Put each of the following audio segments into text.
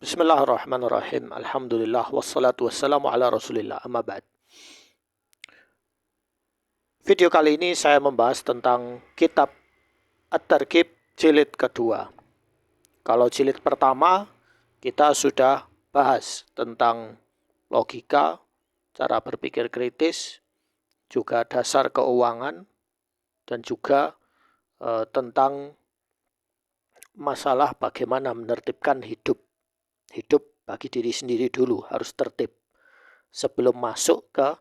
Bismillahirrahmanirrahim. Alhamdulillah wassalatu wassalamu ala Rasulillah. Amma ba'd. Video kali ini saya membahas tentang kitab At-Targhib jilid kedua. Kalau jilid pertama kita sudah bahas tentang logika, cara berpikir kritis, juga dasar keuangan, dan juga tentang masalah bagaimana menertibkan hidup. Hidup bagi diri sendiri dulu harus tertib sebelum masuk ke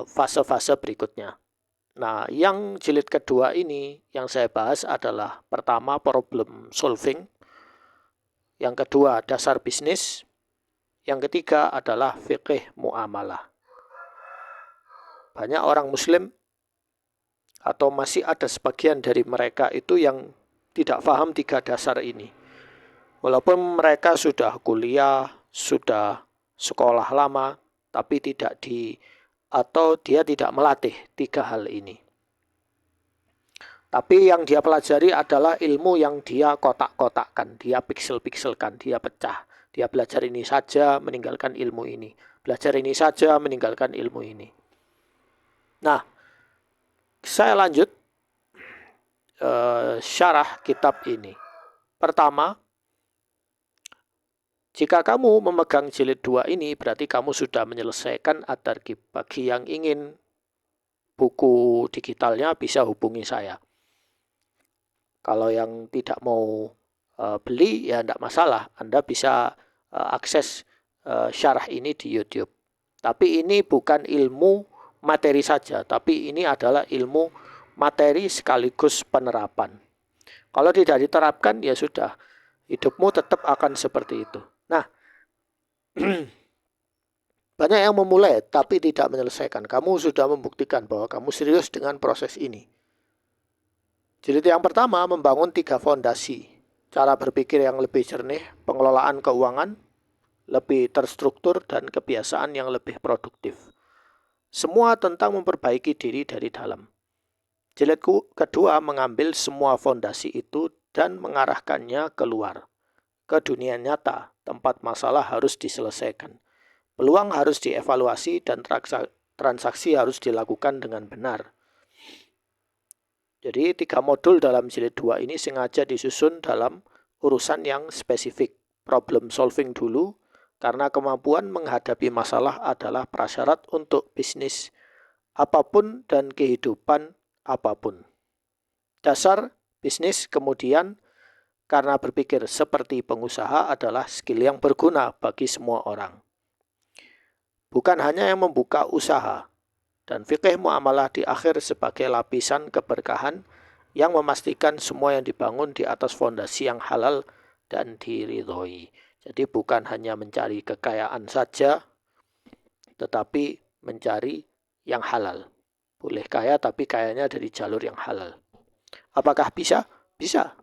fase-fase berikutnya. Nah, yang jilid kedua ini yang saya bahas adalah pertama problem solving, yang kedua dasar bisnis, yang ketiga adalah fikih muamalah. Banyak orang muslim atau masih ada sebagian dari mereka itu yang tidak paham tiga dasar ini. Walaupun mereka sudah kuliah, sudah sekolah lama, tapi dia tidak melatih tiga hal ini. Tapi yang dia pelajari adalah ilmu yang dia kotak-kotakkan, dia piksel-pikselkan, dia pecah. Dia belajar ini saja, meninggalkan ilmu ini. Belajar ini saja, meninggalkan ilmu ini. Nah, saya lanjut syarah kitab ini. Pertama, jika kamu memegang jilid 2 ini, berarti kamu sudah menyelesaikan At-Targhib. Bagi yang ingin buku digitalnya bisa hubungi saya. Kalau yang tidak mau beli, ya tidak masalah. Anda bisa akses syarah ini di YouTube. Tapi ini bukan ilmu materi saja, tapi ini adalah ilmu materi sekaligus penerapan. Kalau tidak diterapkan, ya sudah. Hidupmu tetap akan seperti itu. Nah, banyak yang memulai tapi tidak menyelesaikan. Kamu sudah membuktikan bahwa kamu serius dengan proses ini. Jilid yang pertama membangun 3 fondasi. Cara berpikir yang lebih jernih, pengelolaan keuangan, lebih terstruktur, dan kebiasaan yang lebih produktif. Semua tentang memperbaiki diri dari dalam. Jilid kedua mengambil semua fondasi itu dan mengarahkannya keluar, ke dunia nyata, tempat masalah harus diselesaikan. Peluang harus dievaluasi dan transaksi harus dilakukan dengan benar. Jadi 3 modul dalam jilid 2 ini sengaja disusun dalam urusan yang spesifik. Problem solving dulu, karena kemampuan menghadapi masalah adalah prasyarat untuk bisnis apapun dan kehidupan apapun. Dasar bisnis kemudian, karena berpikir seperti pengusaha adalah skill yang berguna bagi semua orang. Bukan hanya yang membuka usaha, dan fikih muamalah di akhir sebagai lapisan keberkahan yang memastikan semua yang dibangun di atas fondasi yang halal dan diridhoi. Jadi bukan hanya mencari kekayaan saja, tetapi mencari yang halal. Boleh kaya tapi kayanya dari jalur yang halal. Apakah bisa? Bisa.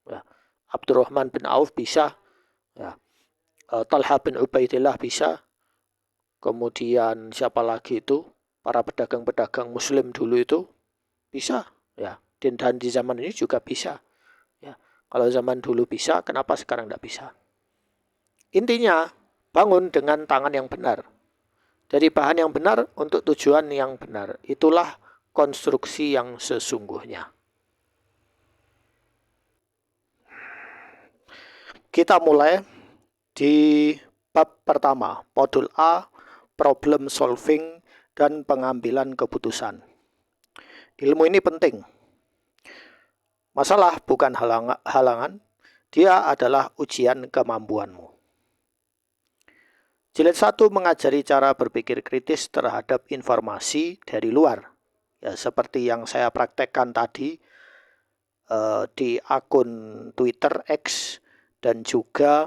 Ya. Abdurrahman bin Auf bisa. Ya. Talha bin Ubaidillah bisa. Kemudian siapa lagi itu? Para pedagang-pedagang muslim dulu itu bisa. Ya. Dan di zaman ini juga bisa. Ya. Kalau zaman dulu bisa, kenapa sekarang tidak bisa? Intinya, bangun dengan tangan yang benar. Dari bahan yang benar untuk tujuan yang benar. Itulah konstruksi yang sesungguhnya. Kita mulai di bab pertama, modul A, problem solving dan pengambilan keputusan. Ilmu ini penting. Masalah bukan halangan, dia adalah ujian kemampuanmu. Jilid 1 mengajari cara berpikir kritis terhadap informasi dari luar. Ya, seperti yang saya praktekkan tadi di akun Twitter X dan juga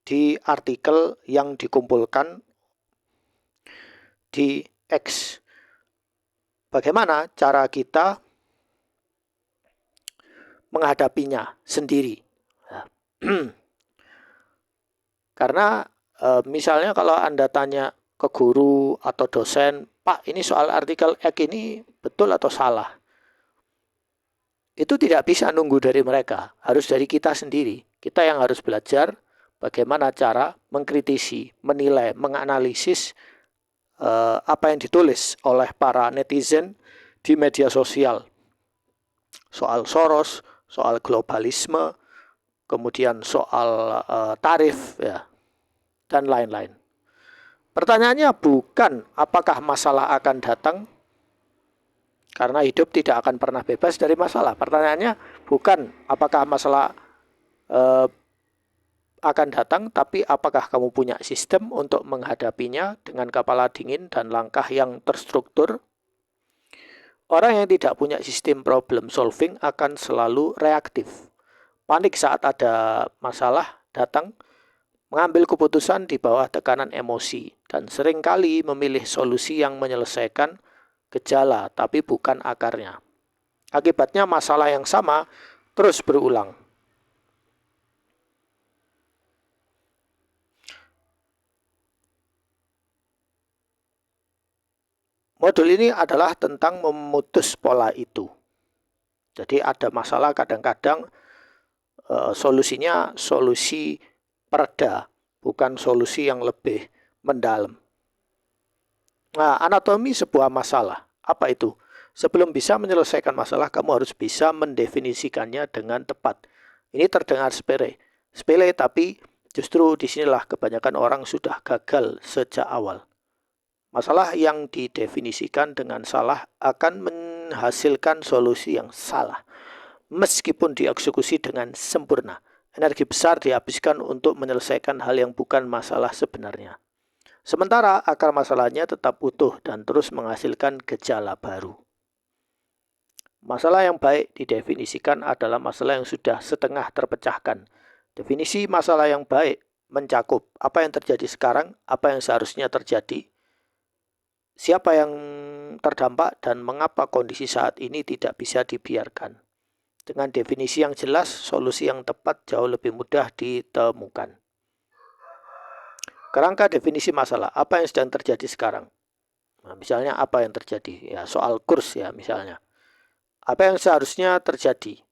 di artikel yang dikumpulkan di X. Bagaimana cara kita menghadapinya sendiri. Karena misalnya kalau Anda tanya ke guru atau dosen, Pak, ini soal artikel X ini betul atau salah? Itu tidak bisa nunggu dari mereka, harus dari kita sendiri. Kita yang harus belajar bagaimana cara mengkritisi, menilai, menganalisis apa yang ditulis oleh para netizen di media sosial. Soal Soros, soal globalisme, kemudian soal tarif, ya, dan lain-lain. Pertanyaannya bukan apakah masalah akan datang, karena hidup tidak akan pernah bebas dari masalah. Pertanyaannya bukan apakah masalah akan datang, tapi apakah kamu punya sistem untuk menghadapinya dengan kepala dingin dan langkah yang terstruktur. Orang yang tidak punya sistem problem solving akan selalu reaktif. Panik saat ada masalah datang, mengambil keputusan di bawah tekanan emosi, dan seringkali memilih solusi yang menyelesaikan gejala tapi bukan akarnya. Akibatnya masalah yang sama terus berulang. Modul ini adalah tentang memutus pola itu. Jadi ada masalah kadang-kadang solusinya solusi pereda, bukan solusi yang lebih mendalam. Nah, anatomi sebuah masalah. Apa itu? Sebelum bisa menyelesaikan masalah, kamu harus bisa mendefinisikannya dengan tepat. Ini terdengar sepele. Sepele, tapi justru disinilah kebanyakan orang sudah gagal sejak awal. Masalah yang didefinisikan dengan salah akan menghasilkan solusi yang salah. Meskipun dieksekusi dengan sempurna, energi besar dihabiskan untuk menyelesaikan hal yang bukan masalah sebenarnya. Sementara akar masalahnya tetap utuh dan terus menghasilkan gejala baru. Masalah yang baik didefinisikan adalah masalah yang sudah setengah terpecahkan. Definisi masalah yang baik mencakup apa yang terjadi sekarang, apa yang seharusnya terjadi, siapa yang terdampak, dan mengapa kondisi saat ini tidak bisa dibiarkan. Dengan definisi yang jelas, solusi yang tepat jauh lebih mudah ditemukan. Kerangka definisi masalah, apa yang sedang terjadi sekarang? Nah, misalnya apa yang terjadi? Ya, soal kurs ya misalnya. Apa yang seharusnya terjadi?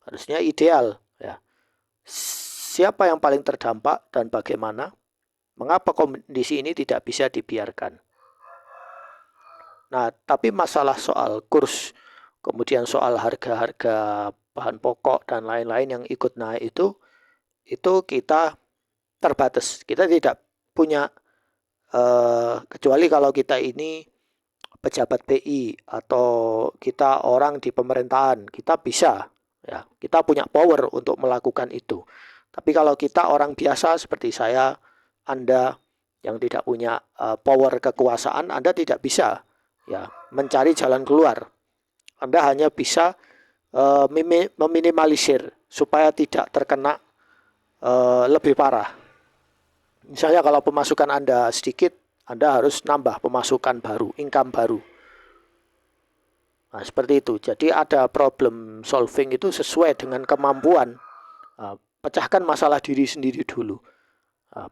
Harusnya ideal. Ya. Siapa yang paling terdampak dan bagaimana? Mengapa kondisi ini tidak bisa dibiarkan? Nah, tapi masalah soal kurs, kemudian soal harga-harga bahan pokok dan lain-lain yang ikut naik itu kita terbatas. Kita tidak punya, kecuali kalau kita ini pejabat BI atau kita orang di pemerintahan, kita bisa, ya, kita punya power untuk melakukan itu. Tapi kalau kita orang biasa seperti saya, Anda yang tidak punya power kekuasaan, Anda tidak bisa, ya, mencari jalan keluar. Anda hanya bisa meminimalisir supaya tidak terkena lebih parah. Misalnya kalau pemasukan Anda sedikit, Anda harus nambah pemasukan baru, income baru. Nah, seperti itu. Jadi ada problem solving itu sesuai dengan kemampuan. Pecahkan masalah diri sendiri dulu.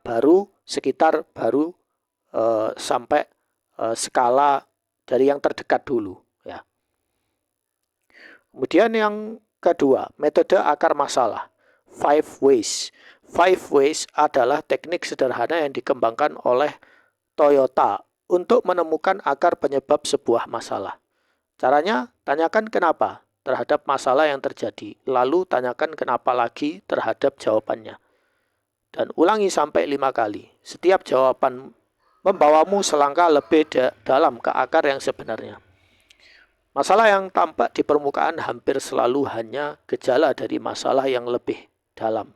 Baru sampai skala dari yang terdekat dulu, ya. Kemudian yang kedua, metode akar masalah. 5 ways. 5 ways adalah teknik sederhana yang dikembangkan oleh Toyota untuk menemukan akar penyebab sebuah masalah. Caranya, tanyakan kenapa terhadap masalah yang terjadi, lalu tanyakan kenapa lagi terhadap jawabannya. Dan ulangi sampai 5 kali. Setiap jawaban membawamu selangkah lebih dalam ke akar yang sebenarnya. Masalah yang tampak di permukaan hampir selalu hanya gejala dari masalah yang lebih dalam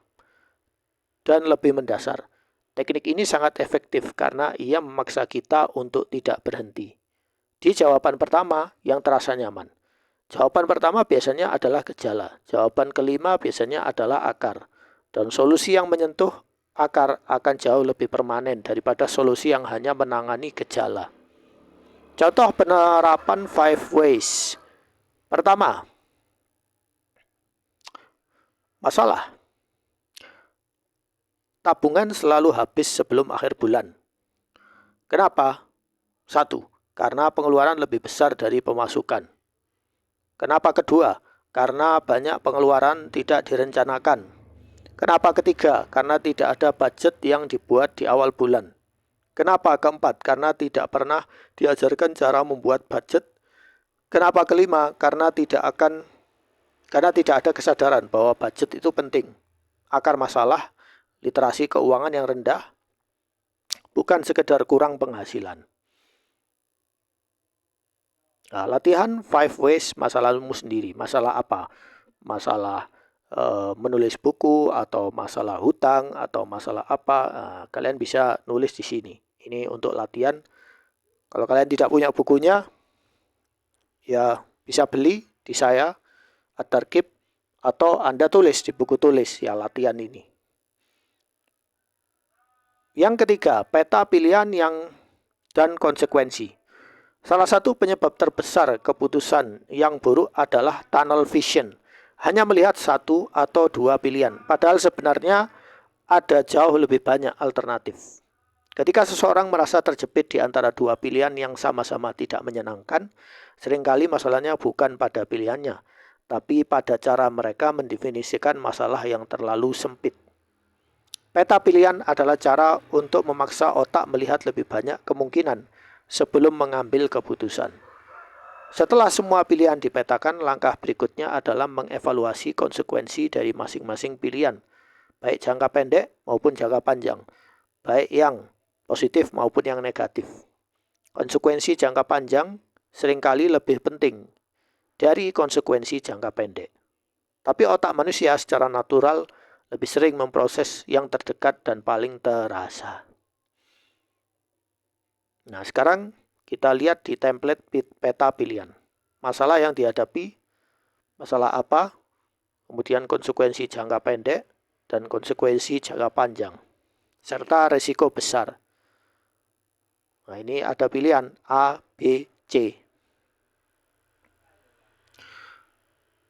dan lebih mendasar. Teknik ini sangat efektif karena ia memaksa kita untuk tidak berhenti di jawaban pertama yang terasa nyaman. Jawaban pertama biasanya adalah gejala. Jawaban kelima biasanya adalah akar. Dan solusi yang menyentuh akar akan jauh lebih permanen daripada solusi yang hanya menangani gejala. Contoh penerapan 5 ways. Pertama, masalah. Tabungan selalu habis sebelum akhir bulan. Kenapa? 1. Karena pengeluaran lebih besar dari pemasukan. Kenapa kedua? Karena banyak pengeluaran tidak direncanakan. Kenapa ketiga? Karena tidak ada budget yang dibuat di awal bulan. Kenapa keempat? Karena tidak pernah diajarkan cara membuat budget. Kenapa kelima? Karena tidak ada kesadaran bahwa budget itu penting. Akar masalah, literasi keuangan yang rendah, bukan sekedar kurang penghasilan. Nah, latihan 5 ways masa lalumu sendiri. Masalah apa? Masalah menulis buku, atau masalah hutang, atau masalah apa. Nah, kalian bisa nulis di sini. Ini untuk latihan. Kalau kalian tidak punya bukunya, ya bisa beli di saya, At-Targhib, atau Anda tulis di buku tulis ya latihan ini. Yang ketiga, peta pilihan dan konsekuensi. Salah satu penyebab terbesar keputusan yang buruk adalah tunnel vision. Hanya melihat satu atau dua pilihan, padahal sebenarnya ada jauh lebih banyak alternatif. Ketika seseorang merasa terjepit di antara dua pilihan yang sama-sama tidak menyenangkan, seringkali masalahnya bukan pada pilihannya, tapi pada cara mereka mendefinisikan masalah yang terlalu sempit. Peta pilihan adalah cara untuk memaksa otak melihat lebih banyak kemungkinan sebelum mengambil keputusan. Setelah semua pilihan dipetakan, langkah berikutnya adalah mengevaluasi konsekuensi dari masing-masing pilihan, baik jangka pendek maupun jangka panjang, baik yang positif maupun yang negatif. Konsekuensi jangka panjang seringkali lebih penting dari konsekuensi jangka pendek. Tapi otak manusia secara natural lebih sering memproses yang terdekat dan paling terasa. Nah, sekarang kita lihat di template peta pilihan. Masalah yang dihadapi, masalah apa, kemudian konsekuensi jangka pendek, dan konsekuensi jangka panjang, serta resiko besar. Nah, ini ada pilihan A, B, C.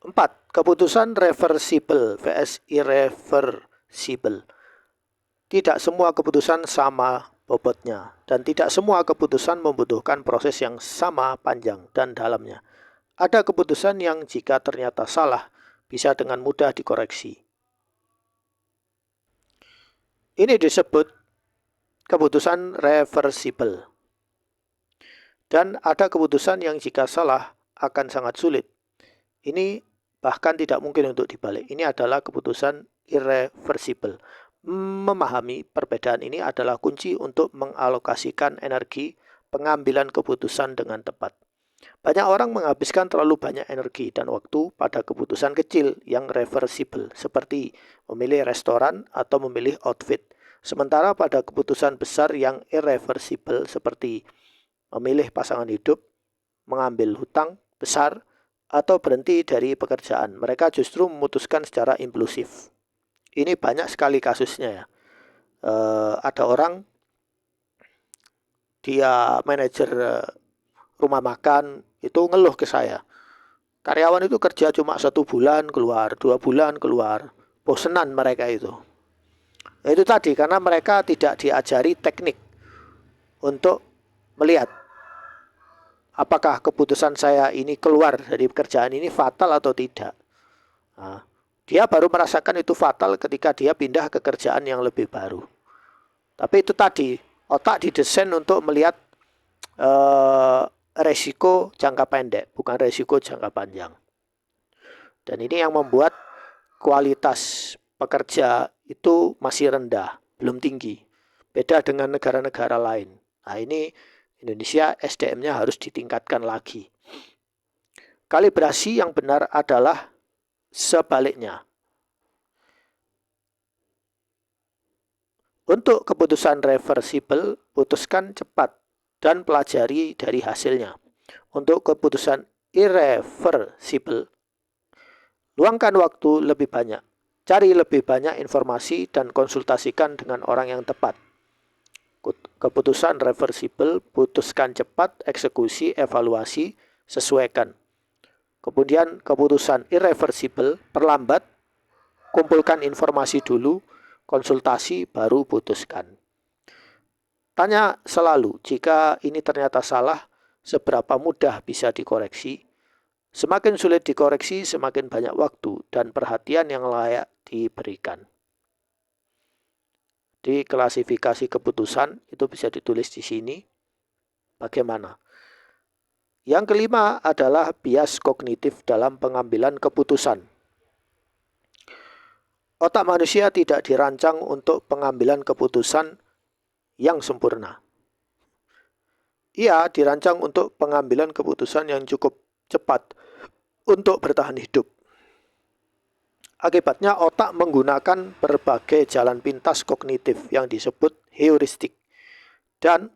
4. Keputusan reversible vs irreversible. Tidak semua keputusan sama bobotnya, dan tidak semua keputusan membutuhkan proses yang sama panjang dan dalamnya. Ada keputusan yang jika ternyata salah, bisa dengan mudah dikoreksi. Ini disebut keputusan reversible. Dan ada keputusan yang jika salah akan sangat sulit. Ini bahkan tidak mungkin untuk dibalik. Ini adalah keputusan irreversible. Memahami perbedaan ini adalah kunci untuk mengalokasikan energi pengambilan keputusan dengan tepat. Banyak orang menghabiskan terlalu banyak energi dan waktu pada keputusan kecil yang reversible, seperti memilih restoran atau memilih outfit. Sementara pada keputusan besar yang irreversible, seperti memilih pasangan hidup, mengambil hutang besar, atau berhenti dari pekerjaan, mereka justru memutuskan secara impulsif. Ini banyak sekali kasusnya ya. Ada orang, dia manajer rumah makan, itu ngeluh ke saya. Karyawan itu kerja cuma 1 bulan keluar, 2 bulan keluar. Bosenan mereka itu. Itu tadi, karena mereka tidak diajari teknik untuk melihat apakah keputusan saya ini keluar dari pekerjaan ini fatal atau tidak. Nah, dia baru merasakan itu fatal ketika dia pindah ke kerjaan yang lebih baru. Tapi itu tadi, otak didesain untuk melihat resiko jangka pendek, bukan resiko jangka panjang. Dan ini yang membuat kualitas pekerja itu masih rendah, belum tinggi. Beda dengan negara-negara lain. Nah, ini Indonesia SDM-nya harus ditingkatkan lagi. Kalibrasi yang benar adalah sebaliknya. Untuk keputusan reversible, putuskan cepat dan pelajari dari hasilnya. Untuk keputusan irreversible, luangkan waktu lebih banyak. Cari lebih banyak informasi dan konsultasikan dengan orang yang tepat. Keputusan reversible, putuskan cepat, eksekusi, evaluasi, sesuaikan. Kemudian keputusan irreversible, perlambat, kumpulkan informasi dulu, konsultasi, baru putuskan. Tanya selalu, jika ini ternyata salah, seberapa mudah bisa dikoreksi? Semakin sulit dikoreksi, semakin banyak waktu dan perhatian yang layak diberikan. Di klasifikasi keputusan itu bisa ditulis di sini bagaimana. Yang kelima adalah bias kognitif dalam pengambilan keputusan. Otak manusia tidak dirancang untuk pengambilan keputusan yang sempurna. Ia dirancang untuk pengambilan keputusan yang cukup cepat untuk bertahan hidup. Akibatnya otak menggunakan berbagai jalan pintas kognitif yang disebut heuristik. Dan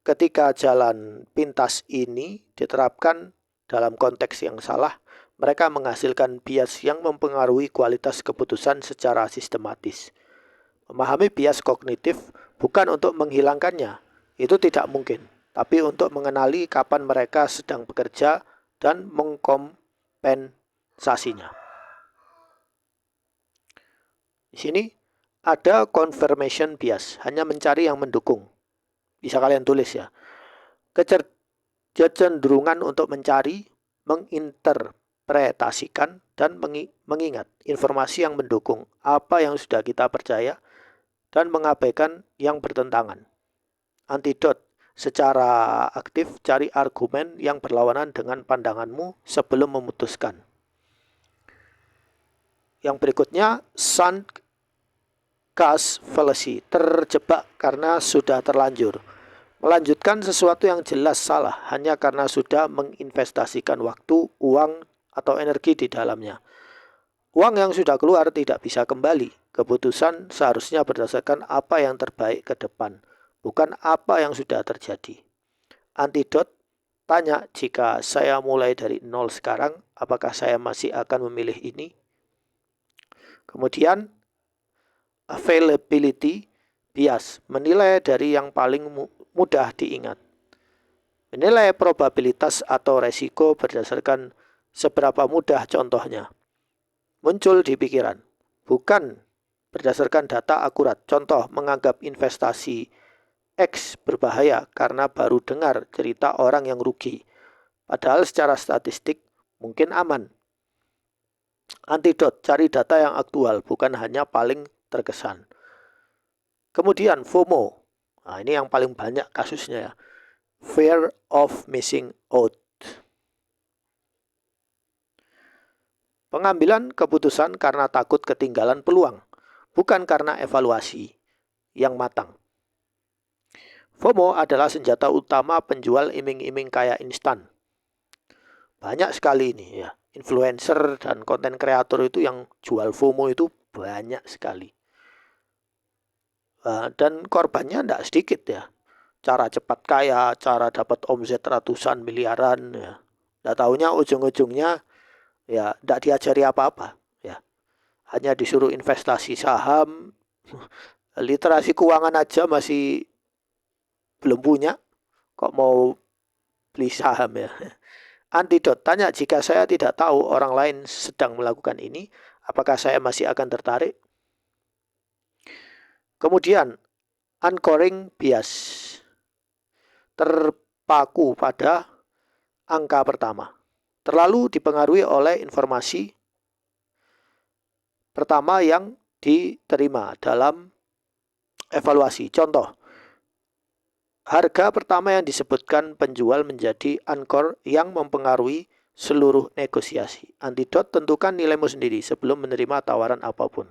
ketika jalan pintas ini diterapkan dalam konteks yang salah, mereka menghasilkan bias yang mempengaruhi kualitas keputusan secara sistematis. Memahami bias kognitif bukan untuk menghilangkannya, itu tidak mungkin, tapi untuk mengenali kapan mereka sedang bekerja dan mengkompensasinya. Di sini ada confirmation bias, hanya mencari yang mendukung. Bisa kalian tulis ya. Kecenderungan untuk mencari, menginterpretasikan, dan mengingat informasi yang mendukung apa yang sudah kita percaya dan mengabaikan yang bertentangan. Antidot, secara aktif cari argumen yang berlawanan dengan pandanganmu sebelum memutuskan. Yang berikutnya, sunk cost fallacy, terjebak karena sudah terlanjur. Melanjutkan sesuatu yang jelas salah hanya karena sudah menginvestasikan waktu, uang, atau energi di dalamnya. Uang yang sudah keluar tidak bisa kembali. Keputusan seharusnya berdasarkan apa yang terbaik ke depan, bukan apa yang sudah terjadi. Antidot, tanya, jika saya mulai dari nol sekarang, apakah saya masih akan memilih ini? Kemudian, availability bias, menilai dari yang paling mudah diingat. Menilai probabilitas atau resiko berdasarkan seberapa mudah contohnya muncul di pikiran, bukan berdasarkan data akurat. Contoh, menganggap investasi X berbahaya karena baru dengar cerita orang yang rugi, padahal secara statistik mungkin aman. Antidot, cari data yang aktual, bukan hanya paling terkesan. Kemudian FOMO, nah ini yang paling banyak kasusnya ya, fear of missing out. Pengambilan keputusan karena takut ketinggalan peluang, bukan karena evaluasi yang matang. FOMO adalah senjata utama penjual iming-iming kaya instan. Banyak sekali ini ya, influencer dan konten kreator itu yang jual FOMO itu banyak sekali. Dan korbannya tidak sedikit ya. Cara cepat kaya, cara dapat omset ratusan miliaran ya. Tidak tahunya ujung-ujungnya ya tidak diajari apa-apa ya. Hanya disuruh investasi saham, literasi keuangan aja masih belum punya, kok mau beli saham ya. Antidot, tanya, jika saya tidak tahu orang lain sedang melakukan ini, apakah saya masih akan tertarik? Kemudian, anchoring bias, terpaku pada angka pertama, terlalu dipengaruhi oleh informasi pertama yang diterima dalam evaluasi. Contoh, harga pertama yang disebutkan penjual menjadi anchor yang mempengaruhi seluruh negosiasi. Antidot, tentukan nilaimu sendiri sebelum menerima tawaran apapun.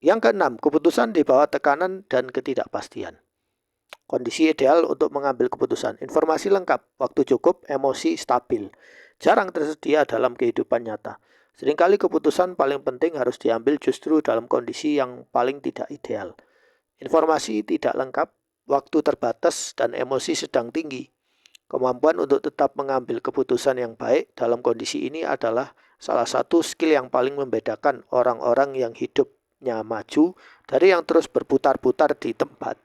Yang keenam, keputusan di bawah tekanan dan ketidakpastian. Kondisi ideal untuk mengambil keputusan. Informasi lengkap, waktu cukup, emosi stabil. Jarang tersedia dalam kehidupan nyata. Seringkali keputusan paling penting harus diambil justru dalam kondisi yang paling tidak ideal. Informasi tidak lengkap, waktu terbatas, dan emosi sedang tinggi. Kemampuan untuk tetap mengambil keputusan yang baik dalam kondisi ini adalah salah satu skill yang paling membedakan orang-orang yang hidupnya maju dari yang terus berputar-putar di tempat.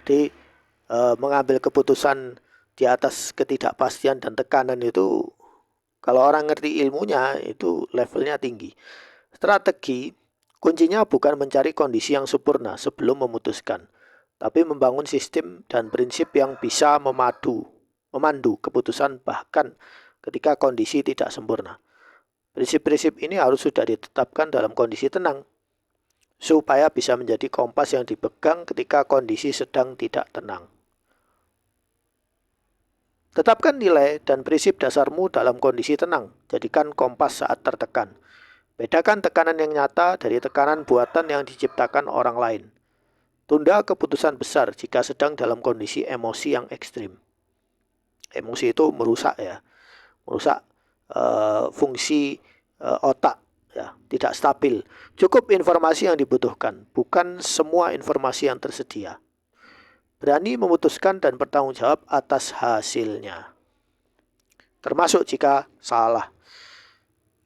Jadi mengambil keputusan di atas ketidakpastian dan tekanan itu, kalau orang ngerti ilmunya itu levelnya tinggi. Strategi kuncinya bukan mencari kondisi yang sempurna sebelum memutuskan, tapi membangun sistem dan prinsip yang bisa memandu keputusan bahkan ketika kondisi tidak sempurna. Prinsip-prinsip ini harus sudah ditetapkan dalam kondisi tenang, supaya bisa menjadi kompas yang dipegang ketika kondisi sedang tidak tenang. Tetapkan nilai dan prinsip dasarmu dalam kondisi tenang, jadikan kompas saat tertekan. Bedakan tekanan yang nyata dari tekanan buatan yang diciptakan orang lain. Tunda keputusan besar jika sedang dalam kondisi emosi yang ekstrim. Emosi itu merusak fungsi otak, ya, tidak stabil. Cukup informasi yang dibutuhkan, bukan semua informasi yang tersedia. Berani memutuskan dan bertanggung jawab atas hasilnya, termasuk jika salah.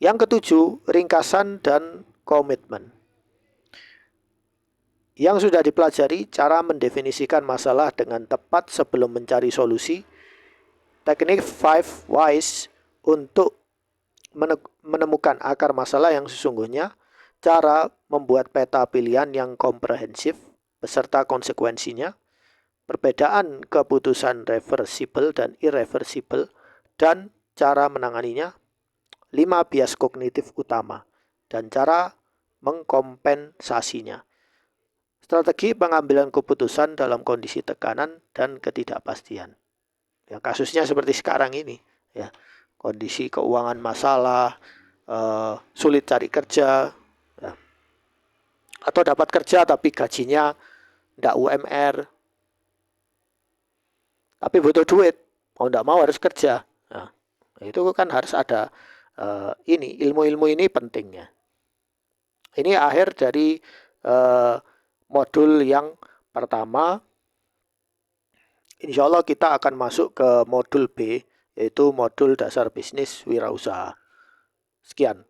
Yang ketujuh, ringkasan dan komitmen. Yang sudah dipelajari, cara mendefinisikan masalah dengan tepat sebelum mencari solusi. Teknik 5 Whys untuk menemukan akar masalah yang sesungguhnya. Cara membuat peta pilihan yang komprehensif beserta konsekuensinya. Perbedaan keputusan reversible dan irreversible dan cara menanganinya. 5 bias kognitif utama dan cara mengkompensasinya. Strategi pengambilan keputusan dalam kondisi tekanan dan ketidakpastian. Ya, kasusnya seperti sekarang ini, ya, kondisi keuangan masalah, sulit cari kerja, ya, atau dapat kerja tapi gajinya tidak UMR, tapi butuh duit, mau tidak mau harus kerja. Nah, itu kan harus ada ilmu-ilmu ini pentingnya. Ini akhir dari modul yang pertama. Insya Allah kita akan masuk ke modul B, yaitu modul dasar bisnis wirausaha. Sekian.